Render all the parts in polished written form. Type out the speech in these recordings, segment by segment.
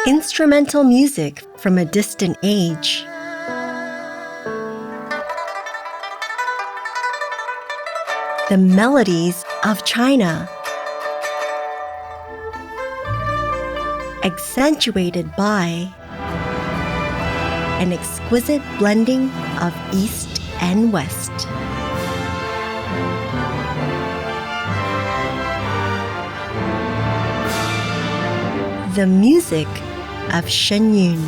Instrumental music from a distant age. The melodies of China. Accentuated by an exquisite blending of East and West. The music of Shen Yun.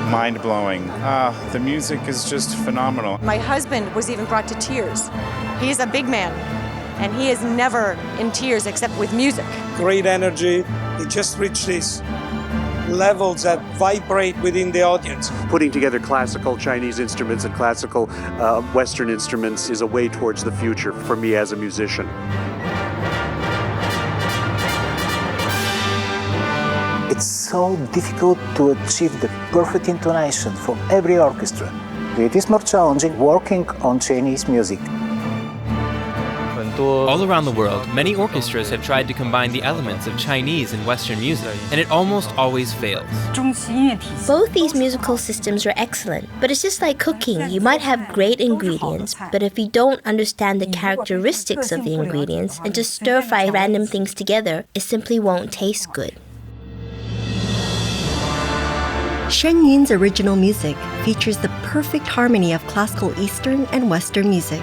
Mind-blowing. The music is just phenomenal. My husband was even brought to tears. He's a big man, and he is never in tears except with music. Great energy. It just reached these levels that vibrate within the audience. Putting together classical Chinese instruments and classical Western instruments is a way towards the future for me as a musician. It's so difficult to achieve the perfect intonation from every orchestra. It is more challenging working on Chinese music. All around the world, many orchestras have tried to combine the elements of Chinese and Western music, and it almost always fails. Both these musical systems are excellent, but it's just like cooking. You might have great ingredients, but if you don't understand the characteristics of the ingredients and just stir-fry random things together, it simply won't taste good. Shen Yun's original music features the perfect harmony of classical Eastern and Western music.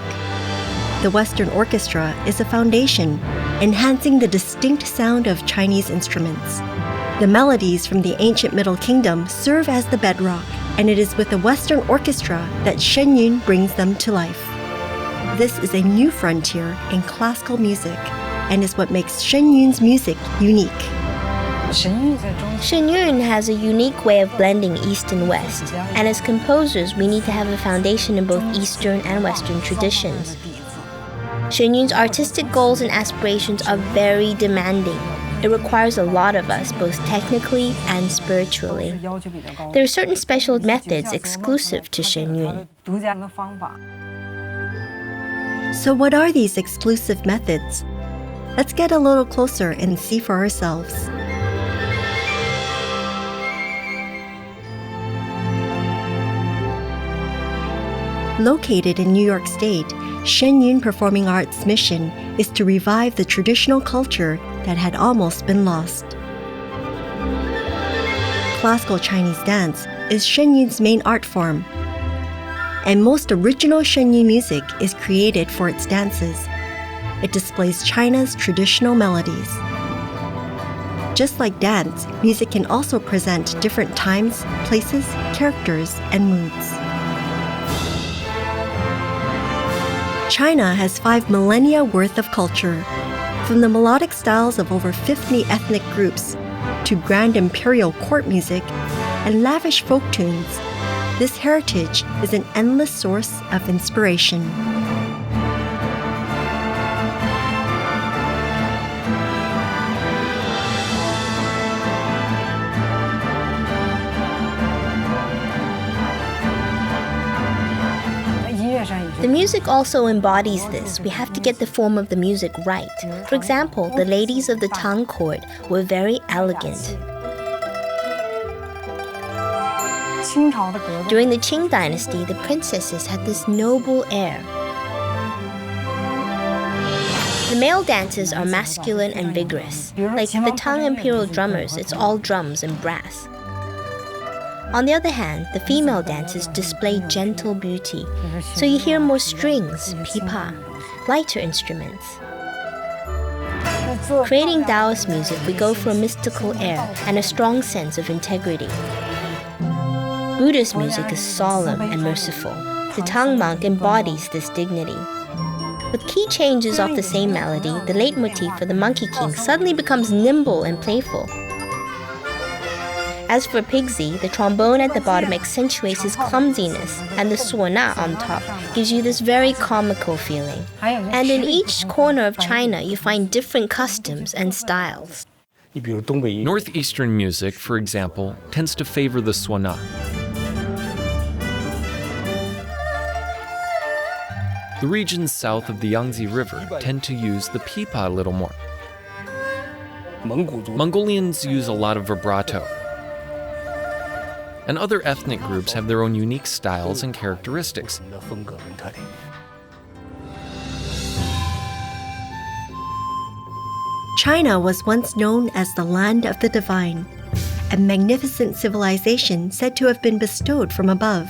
The Western orchestra is a foundation, enhancing the distinct sound of Chinese instruments. The melodies from the ancient Middle Kingdom serve as the bedrock, and it is with the Western orchestra that Shen Yun brings them to life. This is a new frontier in classical music, and is what makes Shen Yun's music unique. Shen Yun has a unique way of blending East and West, and as composers, we need to have a foundation in both Eastern and Western traditions. Shen Yun's artistic goals and aspirations are very demanding. It requires a lot of us, both technically and spiritually. There are certain special methods exclusive to Shen Yun. So what are these exclusive methods? Let's get a little closer and see for ourselves. Located in New York State, Shen Yun Performing Arts' mission is to revive the traditional culture that had almost been lost. Classical Chinese dance is Shen Yun's main art form, and most original Shen Yun music is created for its dances. It displays China's traditional melodies. Just like dance, music can also present different times, places, characters, and moods. China has 5 millennia worth of culture, from the melodic styles of over 50 ethnic groups to grand imperial court music and lavish folk tunes. This heritage is an endless source of inspiration. The music also embodies this. We have to get the form of the music right. For example, the ladies of the Tang court were very elegant. During the Qing dynasty, the princesses had this noble air. The male dancers are masculine and vigorous. Like the Tang imperial drummers, it's all drums and brass. On the other hand, the female dancers display gentle beauty, so you hear more strings, pipa, lighter instruments. Creating Taoist music, we go for a mystical air and a strong sense of integrity. Buddhist music is solemn and merciful. The Tang monk embodies this dignity. With key changes off the same melody, the leitmotif for the Monkey King suddenly becomes nimble and playful. As for Pigsy, the trombone at the bottom accentuates his clumsiness, and the suona on top gives you this very comical feeling. And in each corner of China, you find different customs and styles. Northeastern music, for example, tends to favor the suona. The regions south of the Yangtze River tend to use the pipa a little more. Mongolians use a lot of vibrato. And other ethnic groups have their own unique styles and characteristics. China was once known as the land of the divine, a magnificent civilization said to have been bestowed from above.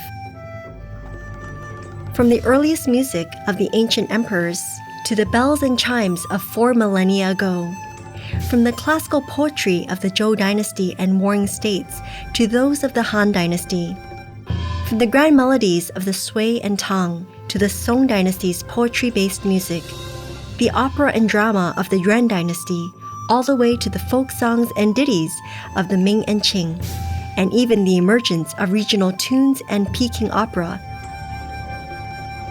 From the earliest music of the ancient emperors to the bells and chimes of 4 millennia ago, from the classical poetry of the Zhou dynasty and warring states to those of the Han dynasty, from the grand melodies of the Sui and Tang to the Song dynasty's poetry-based music, the opera and drama of the Yuan dynasty, all the way to the folk songs and ditties of the Ming and Qing, and even the emergence of regional tunes and Peking opera.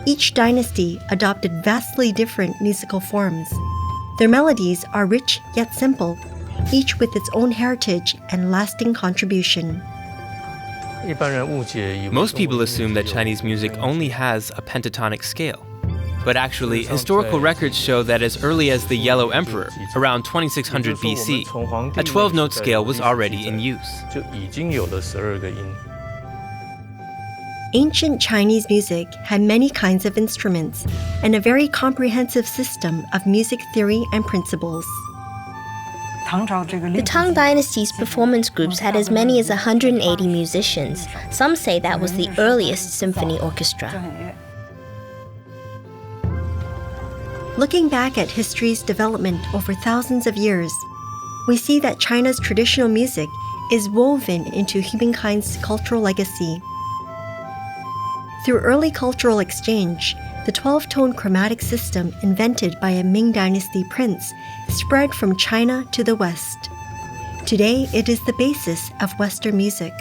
Each dynasty adopted vastly different musical forms. Their melodies are rich yet simple, each with its own heritage and lasting contribution. Most people assume that Chinese music only has a pentatonic scale. But actually, historical records show that as early as the Yellow Emperor, around 2600 BC, a 12-note scale was already in use. Ancient Chinese music had many kinds of instruments and a very comprehensive system of music theory and principles. The Tang Dynasty's performance groups had as many as 180 musicians. Some say that was the earliest symphony orchestra. Looking back at history's development over thousands of years, we see that China's traditional music is woven into humankind's cultural legacy. Through early cultural exchange, the 12-tone chromatic system invented by a Ming Dynasty prince spread from China to the West. Today, it is the basis of Western music.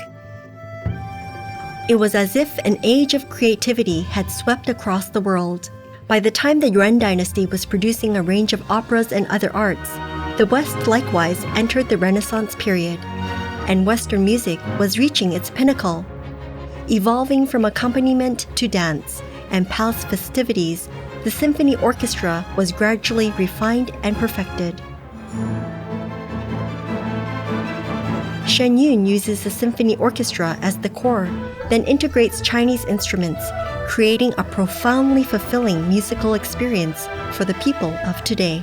It was as if an age of creativity had swept across the world. By the time the Yuan dynasty was producing a range of operas and other arts, the West likewise entered the Renaissance period, and Western music was reaching its pinnacle. Evolving from accompaniment to dance and palace festivities, the symphony orchestra was gradually refined and perfected. Shen Yun uses the symphony orchestra as the core, then integrates Chinese instruments, creating a profoundly fulfilling musical experience for the people of today.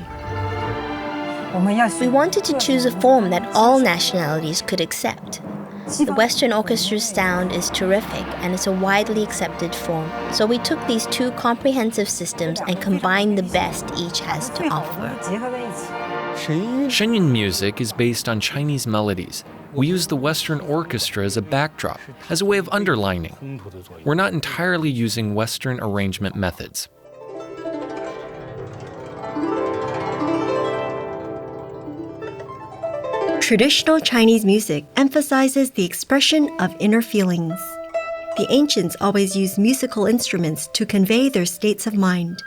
We wanted to choose a form that all nationalities could accept. The Western orchestra's sound is terrific and it's a widely accepted form, so we took these two comprehensive systems and combined the best each has to offer. Shen Yun music is based on Chinese melodies. We use the Western orchestra as a backdrop, as a way of underlining. We're not entirely using Western arrangement methods. Traditional Chinese music emphasizes the expression of inner feelings. The ancients always used musical instruments to convey their states of mind.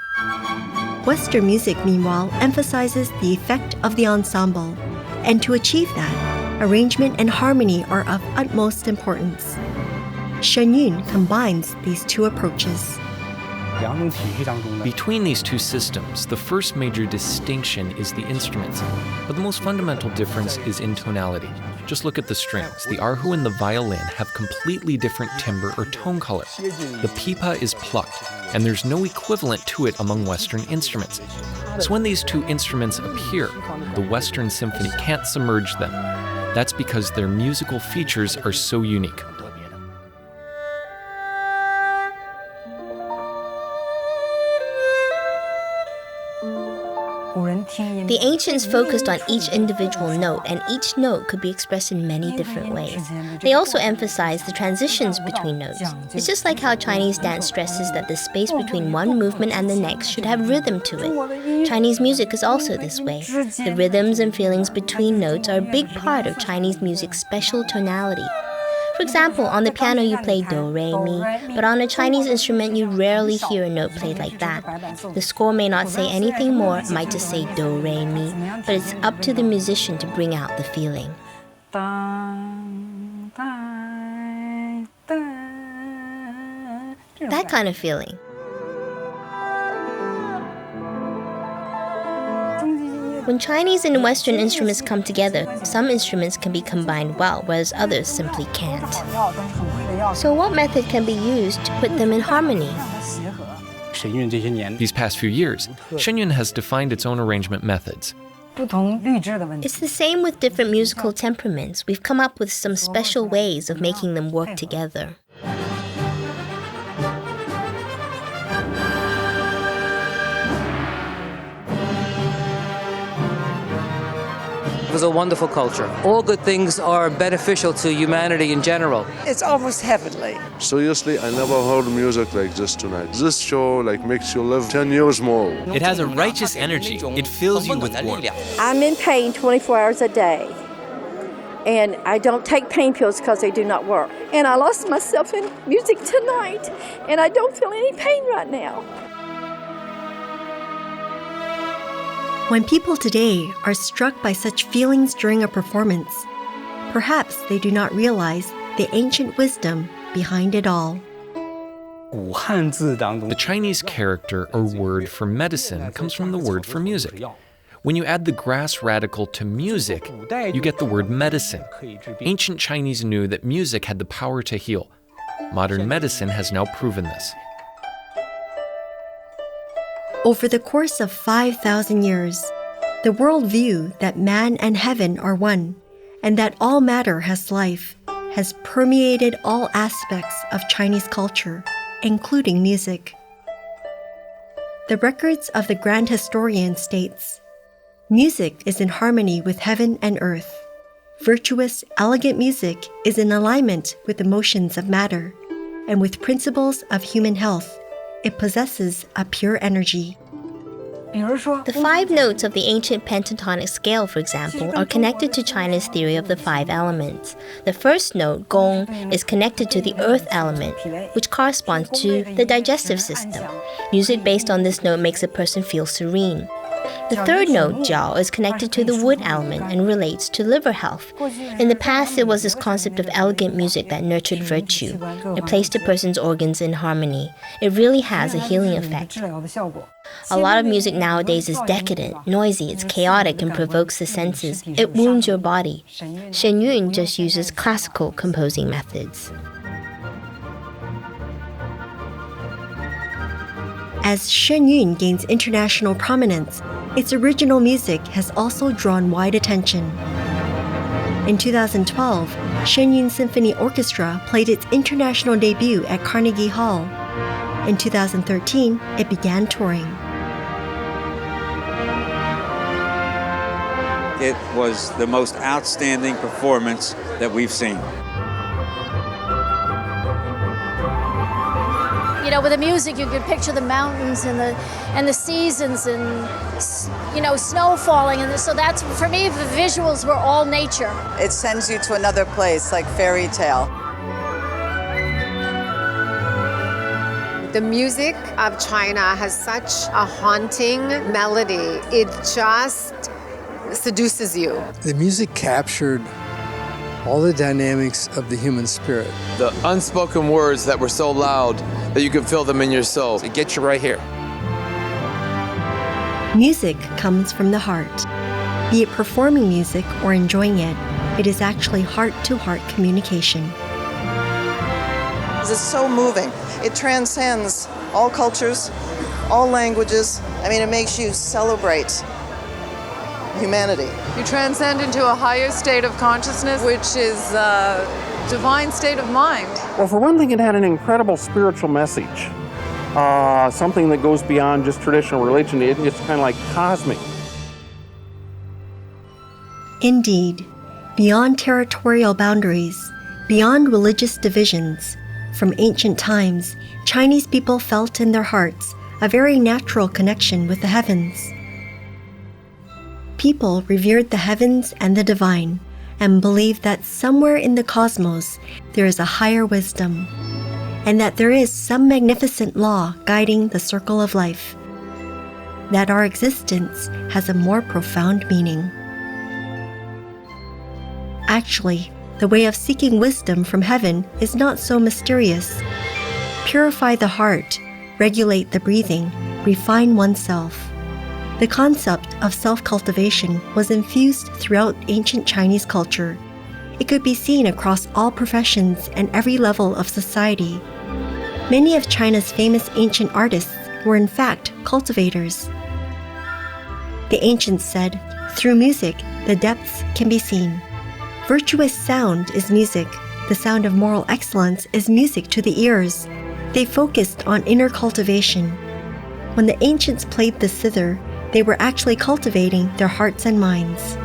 Western music, meanwhile, emphasizes the effect of the ensemble, and to achieve that, arrangement and harmony are of utmost importance. Shen Yun combines these two approaches. Between these two systems, the first major distinction is the instruments, but the most fundamental difference is in tonality. Just look at the strings. The erhu and the violin have completely different timbre or tone color. The pipa is plucked, and there's no equivalent to it among Western instruments. So when these two instruments appear, the Western symphony can't submerge them. That's because their musical features are so unique. The ancients focused on each individual note, and each note could be expressed in many different ways. They also emphasized the transitions between notes. It's just like how Chinese dance stresses that the space between one movement and the next should have rhythm to it. Chinese music is also this way. The rhythms and feelings between notes are a big part of Chinese music's special tonality. For example, on the piano you play do, re, mi, but on a Chinese instrument you rarely hear a note played like that. The score may not say anything more, it might just say do, re, mi, but it's up to the musician to bring out the feeling. That kind of feeling. When Chinese and Western instruments come together, some instruments can be combined well, whereas others simply can't. So what method can be used to put them in harmony? These past few years, Shen Yun has defined its own arrangement methods. It's the same with different musical temperaments. We've come up with some special ways of making them work together. It was a wonderful culture. All good things are beneficial to humanity in general. It's almost heavenly. Seriously, I never heard music like this tonight. This show makes you live 10 years more. It has a righteous energy. It fills you with warmth. I'm in pain 24 hours a day. And I don't take pain pills because they do not work. And I lost myself in music tonight. And I don't feel any pain right now. When people today are struck by such feelings during a performance, perhaps they do not realize the ancient wisdom behind it all. The Chinese character or word for medicine comes from the word for music. When you add the grass radical to music, you get the word medicine. Ancient Chinese knew that music had the power to heal. Modern medicine has now proven this. Over the course of 5,000 years, the worldview that man and heaven are one, and that all matter has life, has permeated all aspects of Chinese culture, including music. The records of the Grand Historian states, "Music is in harmony with heaven and earth. Virtuous, elegant music is in alignment with the motions of matter, and with principles of human health. It possesses a pure energy." The 5 notes of the ancient pentatonic scale, for example, are connected to China's theory of the 5 elements. The first note, gong, is connected to the earth element, which corresponds to the digestive system. Music based on this note makes a person feel serene. The third note, jiao, is connected to the wood element and relates to liver health. In the past, there was this concept of elegant music that nurtured virtue. It placed a person's organs in harmony. It really has a healing effect. A lot of music nowadays is decadent, noisy, it's chaotic and provokes the senses. It wounds your body. Shen Yun just uses classical composing methods. As Shen Yun gains international prominence, its original music has also drawn wide attention. In 2012, Shen Yun Symphony Orchestra played its international debut at Carnegie Hall. In 2013, it began touring. It was the most outstanding performance that we've seen. You know, with the music, you could picture the mountains and the seasons and, you know, snow falling. And so that's, for me, the visuals were all nature. It sends you to another place, like fairy tale. The music of China has such a haunting melody. It just seduces you. The music captured all the dynamics of the human spirit. The unspoken words that were so loud that you could feel them in your soul. It gets you right here. Music comes from the heart. Be it performing music or enjoying it, it is actually heart-to-heart communication. It's so moving. It transcends all cultures, all languages. I mean, it makes you celebrate humanity. You transcend into a higher state of consciousness, which is a divine state of mind. Well, for one thing, it had an incredible spiritual message. Something that goes beyond just traditional religion. It's kind of like cosmic. Indeed, beyond territorial boundaries, beyond religious divisions, from ancient times, Chinese people felt in their hearts a very natural connection with the heavens. People revered the heavens and the divine, and believed that somewhere in the cosmos there is a higher wisdom, and that there is some magnificent law guiding the circle of life, that our existence has a more profound meaning. Actually, the way of seeking wisdom from heaven is not so mysterious. Purify the heart, regulate the breathing, refine oneself. The concept of self-cultivation was infused throughout ancient Chinese culture. It could be seen across all professions and every level of society. Many of China's famous ancient artists were in fact cultivators. The ancients said, "Through music, the depths can be seen." Virtuous sound is music. The sound of moral excellence is music to the ears. They focused on inner cultivation. When the ancients played the zither, they were actually cultivating their hearts and minds.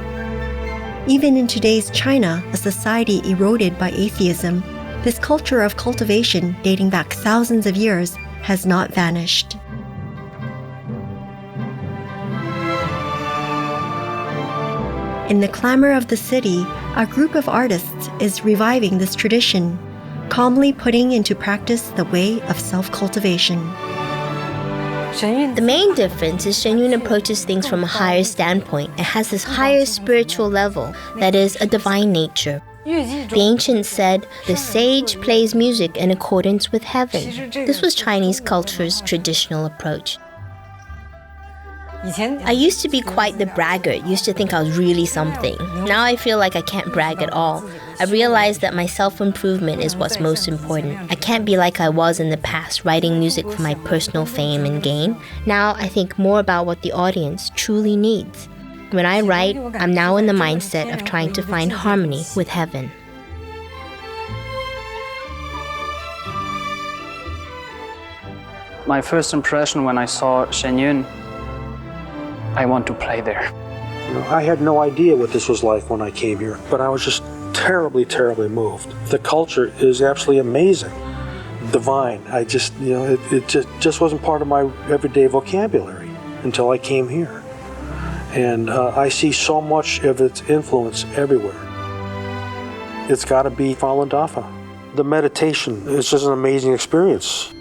Even in today's China, a society eroded by atheism, this culture of cultivation dating back thousands of years has not vanished. In the clamor of the city, a group of artists is reviving this tradition, calmly putting into practice the way of self-cultivation. The main difference is Shen Yun approaches things from a higher standpoint and has this higher spiritual level, that is, a divine nature. The ancients said, the sage plays music in accordance with heaven. This was Chinese culture's traditional approach. I used to be quite the braggart, used to think I was really something. Now I feel like I can't brag at all. I realized that my self-improvement is what's most important. I can't be like I was in the past, writing music for my personal fame and gain. Now I think more about what the audience truly needs. When I write, I'm now in the mindset of trying to find harmony with heaven. My first impression when I saw Shen Yun, I want to play there. I had no idea what this was like when I came here, but I was just terribly, terribly moved. The culture is absolutely amazing, divine. It just wasn't part of my everyday vocabulary until I came here. And I see so much of its influence everywhere. It's got to be Falun Dafa. The meditation is just an amazing experience.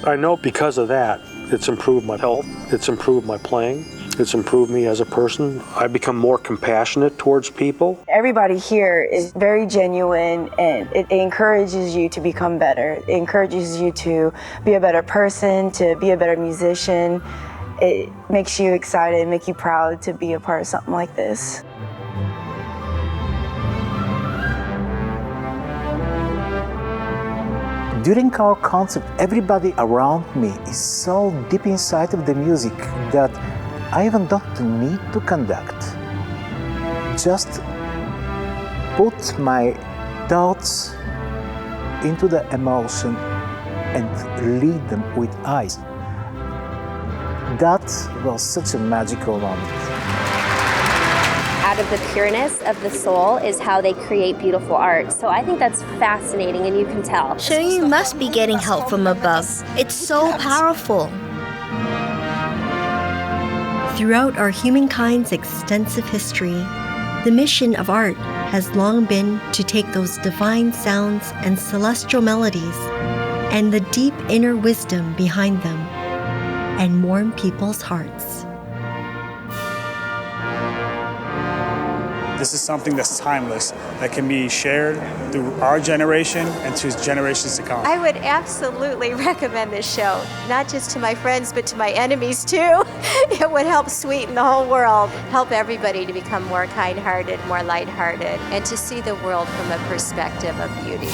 I know because of that, it's improved my health, it's improved my playing, it's improved me as a person. I've become more compassionate towards people. Everybody here is very genuine, and it encourages you to become better. It encourages you to be a better person, to be a better musician. It makes you excited, make you proud to be a part of something like this. During our concert, everybody around me is so deep inside of the music that I even don't need to conduct. Just put my thoughts into the emotion and lead them with eyes. That was such a magical moment. Out of the pureness of the soul is how they create beautiful art. So I think that's fascinating, and you can tell. Shen Yun must be getting help from above. It's so powerful. Throughout our humankind's extensive history, the mission of art has long been to take those divine sounds and celestial melodies and the deep inner wisdom behind them and warm people's hearts. This is something that's timeless, that can be shared through our generation and to generations to come. I would absolutely recommend this show, not just to my friends, but to my enemies too. It would help sweeten the whole world, help everybody to become more kind-hearted, more light-hearted, and to see the world from a perspective of beauty.